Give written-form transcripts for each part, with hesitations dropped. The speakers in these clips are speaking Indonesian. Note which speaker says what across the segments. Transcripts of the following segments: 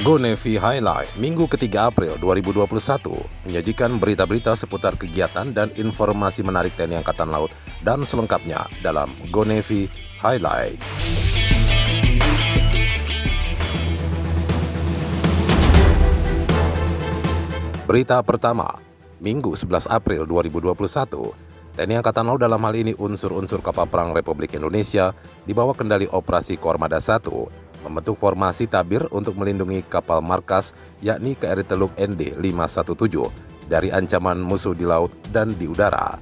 Speaker 1: Go Navy Highlight Minggu ketiga April 2021 menyajikan berita-berita seputar kegiatan dan informasi menarik TNI Angkatan Laut dan selengkapnya dalam Go Navy Highlight. Berita pertama, Minggu 11 April 2021, TNI Angkatan Laut dalam hal ini unsur-unsur kapal perang Republik Indonesia di bawah kendali Operasi Kormada 1 membentuk formasi tabir untuk melindungi kapal markas yakni KRI Teluk ND 517 dari ancaman musuh di laut dan di udara.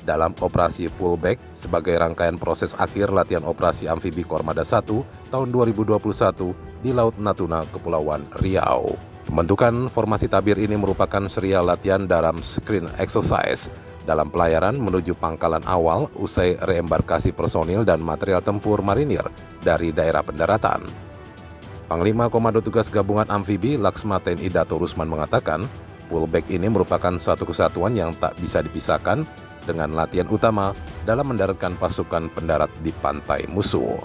Speaker 1: Dalam operasi pullback sebagai rangkaian proses akhir latihan operasi amfibi Kormada 1 tahun 2021 di Laut Natuna, Kepulauan Riau. Pembentukan formasi tabir ini merupakan serial latihan dalam screen exercise dalam pelayaran menuju pangkalan awal usai reembarkasi personil dan material tempur marinir dari daerah pendaratan. Panglima Komando Tugas Gabungan Amfibi Laksma TNI Dato Rusman mengatakan, pullback ini merupakan satu kesatuan yang tak bisa dipisahkan dengan latihan utama dalam mendaratkan pasukan pendarat di pantai musuh.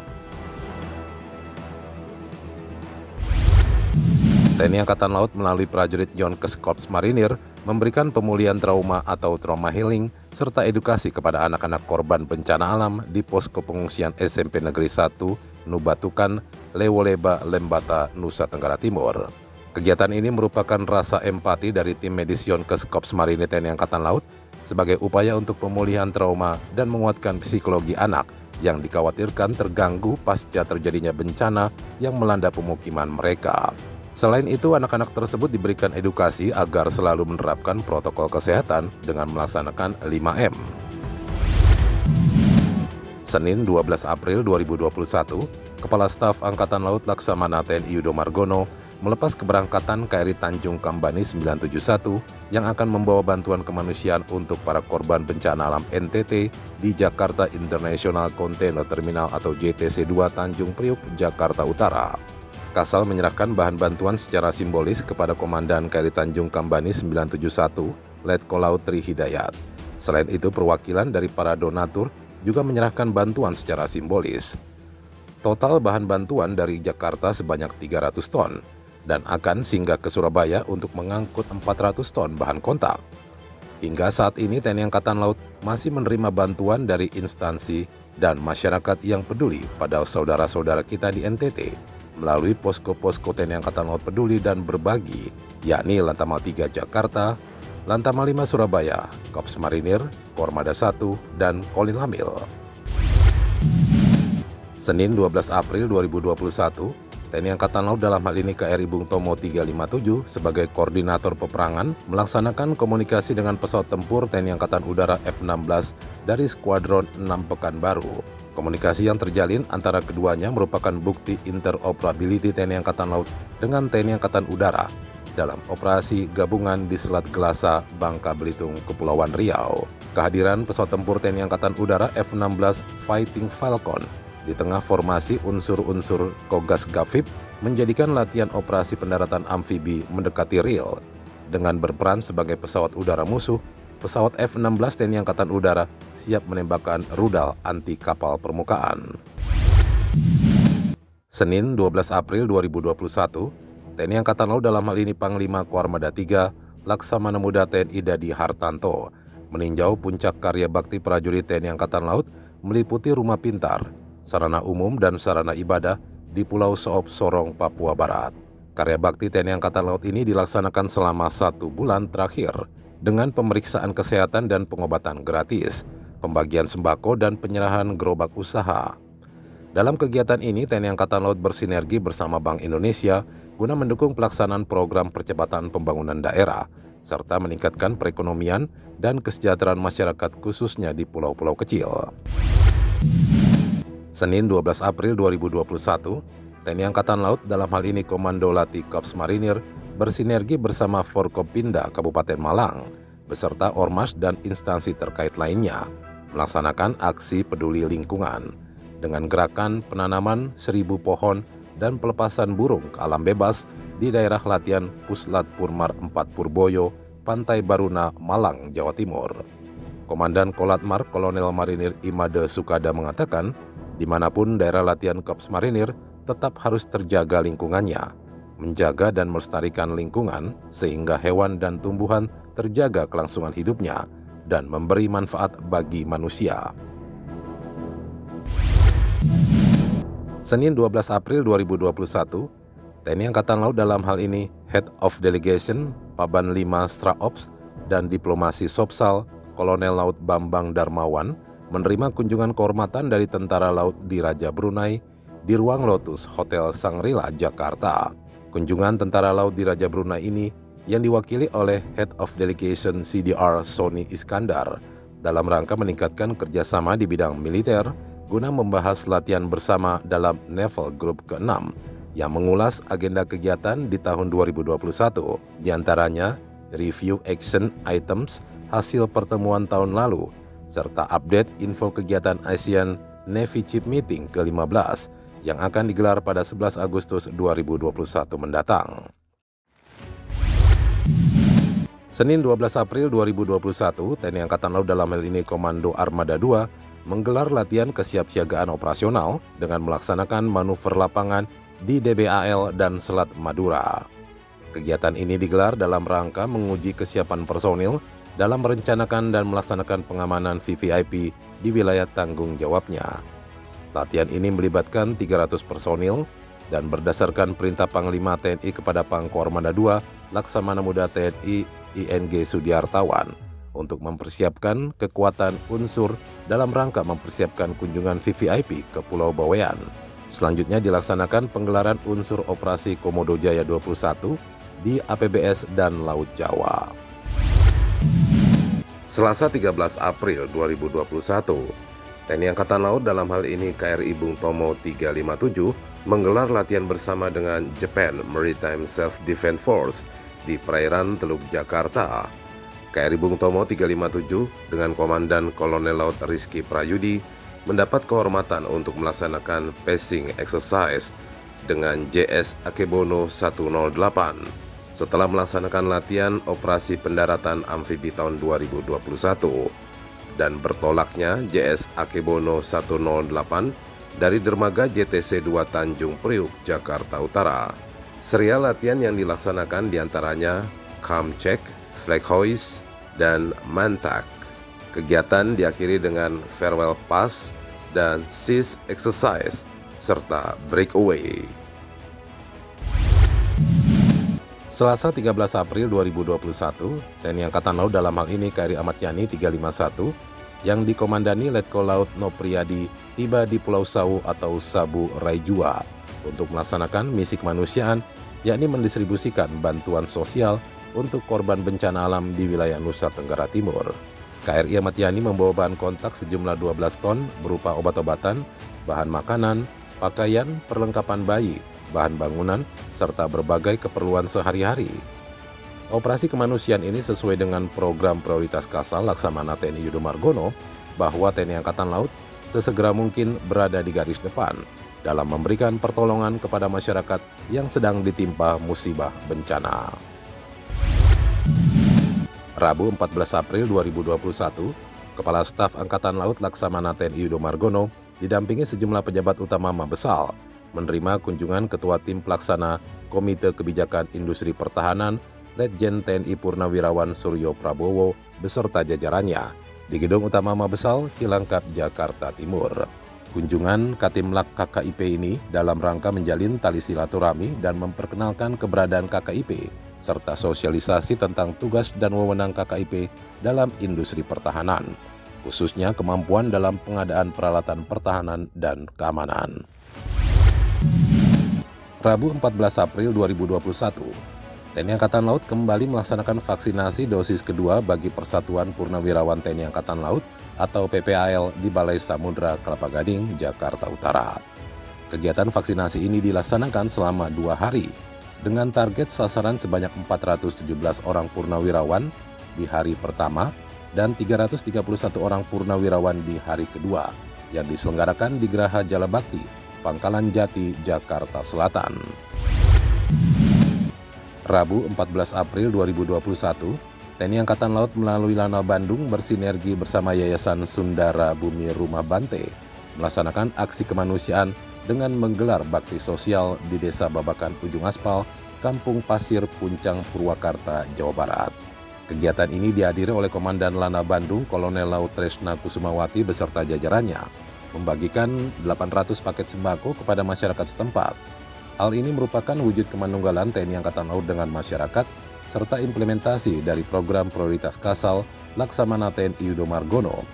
Speaker 1: TNI Angkatan Laut melalui prajurit Yonkes Korps Marinir memberikan pemulihan trauma atau trauma healing serta edukasi kepada anak-anak korban bencana alam di posko pengungsian SMP Negeri 1 Nubatukan, Lewoleba, Lembata, Nusa Tenggara Timur. Kegiatan ini merupakan rasa empati dari tim medis Yonkes Korps Marinir TNI Angkatan Laut sebagai upaya untuk pemulihan trauma dan menguatkan psikologi anak yang dikhawatirkan terganggu pasca terjadinya bencana yang melanda pemukiman mereka. Selain itu, anak-anak tersebut diberikan edukasi agar selalu menerapkan protokol kesehatan dengan melaksanakan 5M. Senin 12 April 2021, Kepala Staf Angkatan Laut Laksamana TNI Yudo Margono melepas keberangkatan KRI Tanjung Kambani 971 yang akan membawa bantuan kemanusiaan untuk para korban bencana alam NTT di Jakarta International Container Terminal atau JTC 2 Tanjung Priuk, Jakarta Utara. Kasal menyerahkan bahan bantuan secara simbolis kepada Komandan KRI Tanjung Kambani 971, Letko Laut Tri Hidayat. Selain itu, perwakilan dari para donatur juga menyerahkan bantuan secara simbolis. Total bahan bantuan dari Jakarta sebanyak 300 ton dan akan singgah ke Surabaya untuk mengangkut 400 ton bahan kontak. Hingga saat ini TNI Angkatan Laut masih menerima bantuan dari instansi dan masyarakat yang peduli pada saudara-saudara kita di NTT melalui posko-posko TNI Angkatan Laut Peduli dan Berbagi, yakni Lantamal 3 Jakarta, Lantamal 5 Surabaya, Korps Marinir, Kormada 1, dan Kolinlamil. Senin 12 April 2021, TNI Angkatan Laut dalam hal ini KRI Bung Tomo 357 sebagai koordinator peperangan melaksanakan komunikasi dengan pesawat tempur TNI Angkatan Udara F-16 dari Skuadron 6 Pekanbaru. Komunikasi yang terjalin antara keduanya merupakan bukti interoperability TNI Angkatan Laut dengan TNI Angkatan Udara dalam operasi gabungan di Selat Gelasa, Bangka Belitung, Kepulauan Riau. Kehadiran pesawat tempur TNI Angkatan Udara F-16 Fighting Falcon di tengah formasi unsur-unsur Kogas Gafip menjadikan latihan operasi pendaratan amfibi mendekati real. Dengan berperan sebagai pesawat udara musuh, pesawat F-16 TNI Angkatan Udara siap menembakkan rudal anti kapal permukaan. Senin 12 April 2021, TNI Angkatan Laut dalam hal ini Panglima Kormada 3 Laksamana Muda TNI Dadi Hartanto meninjau puncak karya bakti prajurit TNI Angkatan Laut meliputi rumah pintar, sarana umum dan sarana ibadah di Pulau Soop Sorong, Papua Barat. Karya bakti TNI Angkatan Laut ini dilaksanakan selama 1 bulan terakhir dengan pemeriksaan kesehatan dan pengobatan gratis, pembagian sembako dan penyerahan gerobak usaha. Dalam kegiatan ini, TNI Angkatan Laut bersinergi bersama Bank Indonesia guna mendukung pelaksanaan program percepatan pembangunan daerah, serta meningkatkan perekonomian dan kesejahteraan masyarakat khususnya di pulau-pulau kecil. Senin 12 April 2021, TNI Angkatan Laut dalam hal ini Komando Lati Korps Marinir bersinergi bersama Forkopimda Kabupaten Malang beserta ormas dan instansi terkait lainnya melaksanakan aksi peduli lingkungan dengan gerakan penanaman 1000 pohon dan pelepasan burung ke alam bebas di daerah latihan Puslat Purmar 4 Purboyo, Pantai Baruna, Malang, Jawa Timur. Komandan Kolatmar Kolonel Marinir Imade Sukada mengatakan, dimanapun daerah latihan Korps Marinir tetap harus terjaga lingkungannya. menjaga dan melestarikan lingkungan sehingga hewan dan tumbuhan terjaga kelangsungan hidupnya dan memberi manfaat bagi manusia. Senin 12 April 2021, TNI Angkatan Laut dalam hal ini Head of Delegation Paban 5 Straops dan Diplomasi Sopsal Kolonel Laut Bambang Darmawan menerima kunjungan kehormatan dari Tentara Laut di Raja Brunei di ruang Lotus Hotel Shangri-La, Jakarta. Kunjungan Tentara Laut di Raja Brunei ini yang diwakili oleh Head of Delegation CDR Sony Iskandar dalam rangka meningkatkan kerjasama di bidang militer guna membahas latihan bersama dalam Naval Group ke-6 yang mengulas agenda kegiatan di tahun 2021, diantaranya review action items hasil pertemuan tahun lalu, serta update info kegiatan ASEAN Navy Chief Meeting ke-15 yang akan digelar pada 11 Agustus 2021 mendatang. Senin 12 April 2021, TNI Angkatan Laut dalam hal ini Komando Armada 2 menggelar latihan kesiapsiagaan operasional dengan melaksanakan manuver lapangan di DBAL dan Selat Madura. Kegiatan ini digelar dalam rangka menguji kesiapan personil dalam merencanakan dan melaksanakan pengamanan VVIP di wilayah tanggung jawabnya. Latihan ini melibatkan 300 personil dan berdasarkan perintah Panglima TNI kepada Pangko Armada 2 Laksamana Muda TNI ING Sudiartawan untuk mempersiapkan kekuatan unsur dalam rangka mempersiapkan kunjungan VVIP ke Pulau Bawean. Selanjutnya dilaksanakan penggelaran unsur operasi Komodo Jaya 21 di APBS dan Laut Jawa. Selasa 13 April 2021, TNI Angkatan Laut dalam hal ini KRI Bung Tomo 357 menggelar latihan bersama dengan Japan Maritime Self-Defense Force di perairan Teluk Jakarta. KRI Bung Tomo 357 dengan Komandan Kolonel Laut Rizky Prayudi mendapat kehormatan untuk melaksanakan pacing exercise dengan JS Akebono 108 setelah melaksanakan latihan operasi pendaratan amfibi tahun 2021 dan bertolaknya JS Akebono 108 dari dermaga JTC 2 Tanjung Priuk, Jakarta Utara. Serial latihan yang dilaksanakan diantaranya Calm Check, Flag Hoist, dan Mantak. Kegiatan diakhiri dengan Farewell Pass dan Cease Exercise serta Breakaway. Selasa 13 April 2021, TNI Angkatan Laut dalam hal ini KRI Ahmad Yani 351 yang dikomandani Letkol Laut Nopriyadi tiba di Pulau Sawu atau Sabu Raijua untuk melaksanakan misi kemanusiaan, yakni mendistribusikan bantuan sosial untuk korban bencana alam di wilayah Nusa Tenggara Timur. KRI Ahmad Yani membawa bahan kontak sejumlah 12 ton berupa obat-obatan, bahan makanan, pakaian, perlengkapan bayi, bahan bangunan, serta berbagai keperluan sehari-hari. Operasi kemanusiaan ini sesuai dengan program prioritas Kasal Laksamana TNI Yudo Margono bahwa TNI Angkatan Laut sesegera mungkin berada di garis depan dalam memberikan pertolongan kepada masyarakat yang sedang ditimpa musibah bencana. Rabu 14 April 2021, Kepala Staf Angkatan Laut Laksamana TNI Yudo Margono didampingi sejumlah pejabat utama Mabesal menerima kunjungan Ketua Tim Pelaksana Komite Kebijakan Industri Pertahanan Letjen TNI Purnawirawan Suryo Prabowo beserta jajarannya di Gedung Utama Mabesal, Cilangkap, Jakarta Timur. Kunjungan Katimlak KKIP ini dalam rangka menjalin tali silaturahmi dan memperkenalkan keberadaan KKIP serta sosialisasi tentang tugas dan wewenang KKIP dalam industri pertahanan, khususnya kemampuan dalam pengadaan peralatan pertahanan dan keamanan. Rabu 14 April 2021, TNI Angkatan Laut kembali melaksanakan vaksinasi dosis kedua bagi Persatuan Purnawirawan TNI Angkatan Laut atau PPAL di Balai Samudra Kelapa Gading, Jakarta Utara. Kegiatan vaksinasi ini dilaksanakan selama 2 hari dengan target sasaran sebanyak 417 orang purnawirawan di hari pertama dan 331 orang purnawirawan di hari kedua yang diselenggarakan di Geraha Jalabakti, Pangkalan Jati, Jakarta Selatan. Rabu 14 April 2021, TNI Angkatan Laut melalui Lanal Bandung bersinergi bersama Yayasan Sundara Bumi Rumah Bante melaksanakan aksi kemanusiaan dengan menggelar bakti sosial di Desa Babakan Ujung Aspal, Kampung Pasir, Puncang, Purwakarta, Jawa Barat. Kegiatan ini dihadiri oleh Komandan Lana Bandung, Kolonel Laut Tresna Kusumawati beserta jajarannya, membagikan 800 paket sembako kepada masyarakat setempat. Hal ini merupakan wujud kemanunggalan TNI Angkatan Laut dengan masyarakat, serta implementasi dari program prioritas Kasal Laksamana TNI Yudo Margono,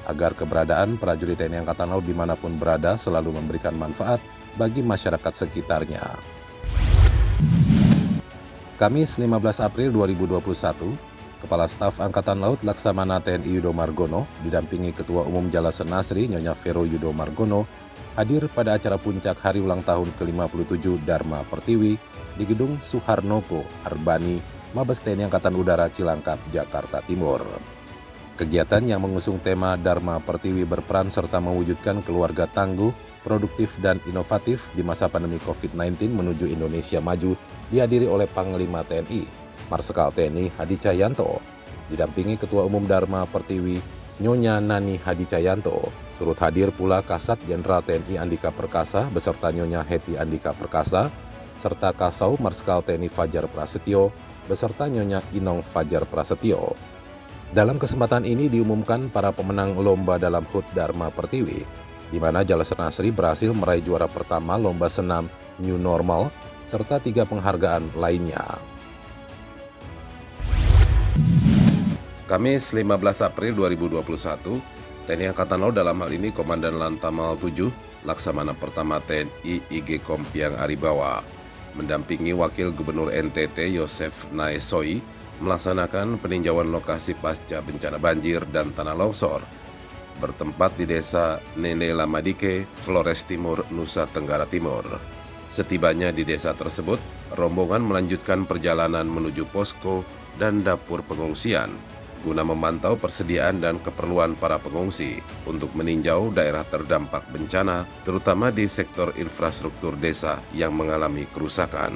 Speaker 1: agar keberadaan prajurit TNI Angkatan Laut dimanapun berada selalu memberikan manfaat bagi masyarakat sekitarnya. Kamis 15 April 2021, Kepala Staf Angkatan Laut Laksamana TNI Yudo Margono didampingi Ketua Umum Jalasan Nasri Nyonya Vero Yudo Margono hadir pada acara puncak hari ulang tahun ke-57 Dharma Pertiwi di Gedung Suharnopo Arbani, Mabes TNI Angkatan Udara Cilangkap, Jakarta Timur. Kegiatan yang mengusung tema Dharma Pertiwi berperan serta mewujudkan keluarga tangguh, produktif dan inovatif di masa pandemi COVID-19 menuju Indonesia maju dihadiri oleh Panglima TNI, Marsikal TNI Hadi Cahyanto, didampingi Ketua Umum Dharma Pertiwi Nyonya Nani Hadi Cahyanto. Turut hadir pula Kasat Jenderal TNI Andika Perkasa beserta Nyonya Heti Andika Perkasa, serta Kasau Marsikal TNI Fajar Prasetyo beserta Nyonya Inong Fajar Prasetyo. Dalam kesempatan ini diumumkan para pemenang lomba dalam HUT Dharma Pertiwi, di mana Jalasan Nasri berhasil meraih juara pertama lomba senam New Normal, serta 3 penghargaan lainnya. Kamis 15 April 2021, TNI Angkatan Laut dalam hal ini Komandan Lantamal 7, Laksamana Pertama TNI IG Kompiang Aribawa, mendampingi Wakil Gubernur NTT Yosef Naesoi melaksanakan peninjauan lokasi pasca bencana banjir dan tanah longsor bertempat di Desa Nene Lamadike, Flores Timur, Nusa Tenggara Timur. Setibanya di desa tersebut, rombongan melanjutkan perjalanan menuju posko dan dapur pengungsian guna memantau persediaan dan keperluan para pengungsi untuk meninjau daerah terdampak bencana, terutama di sektor infrastruktur desa yang mengalami kerusakan.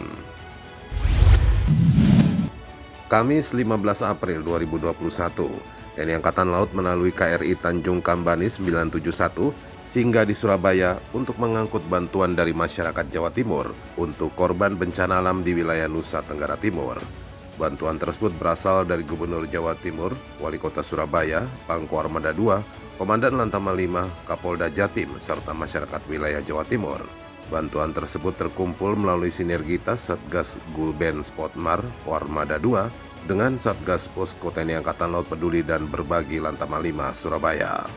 Speaker 1: Kamis 15 April 2021, TNI Angkatan Laut melalui KRI Tanjung Kambani 971 singgah di Surabaya untuk mengangkut bantuan dari masyarakat Jawa Timur untuk korban bencana alam di wilayah Nusa Tenggara Timur. Bantuan tersebut berasal dari Gubernur Jawa Timur, Wali Kota Surabaya, Pangko Armada II, Komandan Lantamal 5, Kapolda Jatim, serta masyarakat wilayah Jawa Timur. Bantuan tersebut terkumpul melalui sinergitas Satgas Gulben Spotmar Armada II dengan Satgas Posko TNI Angkatan Laut Peduli dan Berbagi Lantamal 5 Surabaya.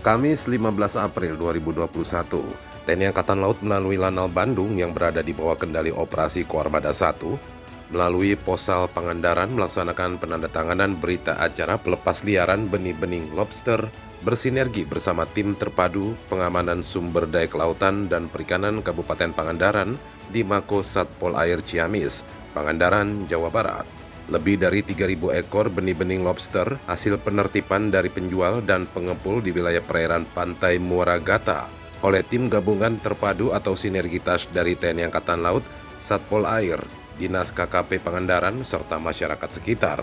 Speaker 1: Kamis 15 April 2021, TNI Angkatan Laut melalui Lanal Bandung yang berada di bawah kendali operasi Koarmada 1 melalui Posal Pangandaran melaksanakan penandatanganan berita acara pelepas liaran benih-bening lobster bersinergi bersama tim terpadu pengamanan sumber daya kelautan dan perikanan Kabupaten Pangandaran di Mako Satpol Air Ciamis, Pangandaran, Jawa Barat. Lebih dari 3.000 ekor benih-bening lobster hasil penertiban dari penjual dan pengepul di wilayah perairan Pantai Muara Gata oleh tim gabungan terpadu atau sinergitas dari TNI Angkatan Laut, Satpol Air, Dinas KKP Pangandaran, serta masyarakat sekitar.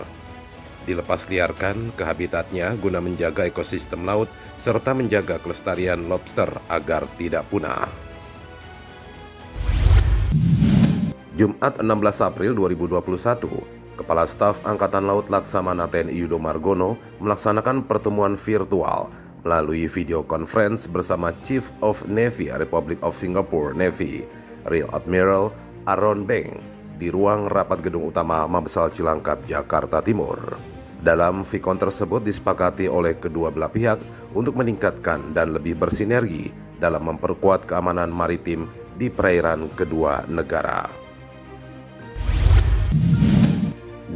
Speaker 1: Dilepas liarkan ke habitatnya guna menjaga ekosistem laut serta menjaga kelestarian lobster agar tidak punah. Jumat 16 April 2021, Kepala Staf Angkatan Laut Laksamana TNI Yudo Margono melaksanakan pertemuan virtual melalui video conference bersama Chief of Navy Republic of Singapore Navy, Rear Admiral Aaron Beng, di ruang rapat gedung utama Mabesal Cilangkap, Jakarta Timur. Dalam vikon tersebut disepakati oleh kedua belah pihak untuk meningkatkan dan lebih bersinergi dalam memperkuat keamanan maritim di perairan kedua negara.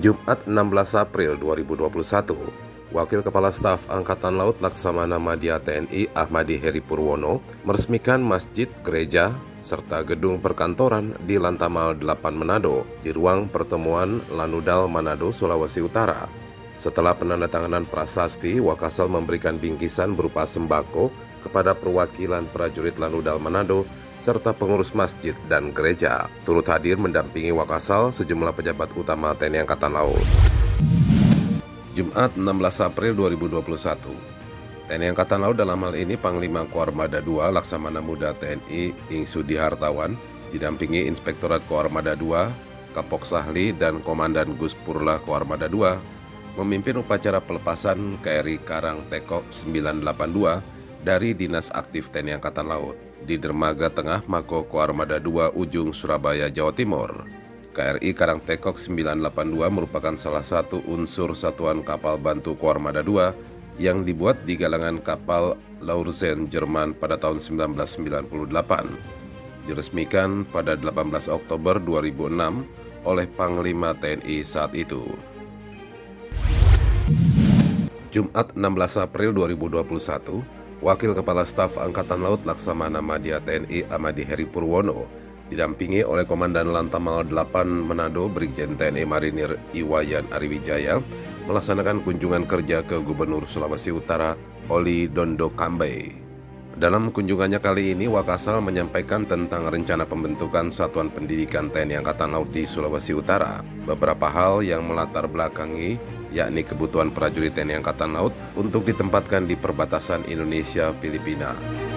Speaker 1: Jumat 16 April 2021, Wakil Kepala Staf Angkatan Laut Laksamana Madya TNI Ahmadi Heri Purwono meresmikan masjid, gereja, serta gedung perkantoran di Lantamal 8 Manado di ruang pertemuan Lanudal Manado, Sulawesi Utara. Setelah penandatanganan prasasti, Wakasal memberikan bingkisan berupa sembako kepada perwakilan prajurit Lanudal Manado serta pengurus masjid dan gereja. Turut hadir mendampingi Wakasal sejumlah pejabat utama TNI Angkatan Laut. Jumat 16 April 2021, TNI Angkatan Laut dalam hal ini Panglima Koarmada II Laksamana Muda TNI Ing Sudi Hartawan didampingi Inspektorat Koarmada II, Kapok Sahli, dan Komandan Gus Purla Koarmada II memimpin upacara pelepasan KRI Karang Tekok 982 dari Dinas Aktif TNI Angkatan Laut di Dermaga Tengah Mako Koarmada II Ujung Surabaya, Jawa Timur. KRI Karang Tekok 982 merupakan salah satu unsur satuan kapal bantu Koarmada II yang dibuat di galangan kapal Laurszen Jerman pada tahun 1998. Diresmikan pada 18 Oktober 2006 oleh Panglima TNI saat itu. Jumat 16 April 2021, Wakil Kepala Staf Angkatan Laut Laksamana Madya TNI Amadi Heri Purwono didampingi oleh Komandan Lantamal 8 Manado Brigjen TNI Marinir Iwayan Ariwijaya melaksanakan kunjungan kerja ke Gubernur Sulawesi Utara Oli Dondo Kambe. Dalam kunjungannya kali ini, Wakasal menyampaikan tentang rencana pembentukan Satuan Pendidikan TNI Angkatan Laut di Sulawesi Utara. Beberapa hal yang melatar belakangi yakni kebutuhan prajurit TNI Angkatan Laut untuk ditempatkan di perbatasan Indonesia-Filipina.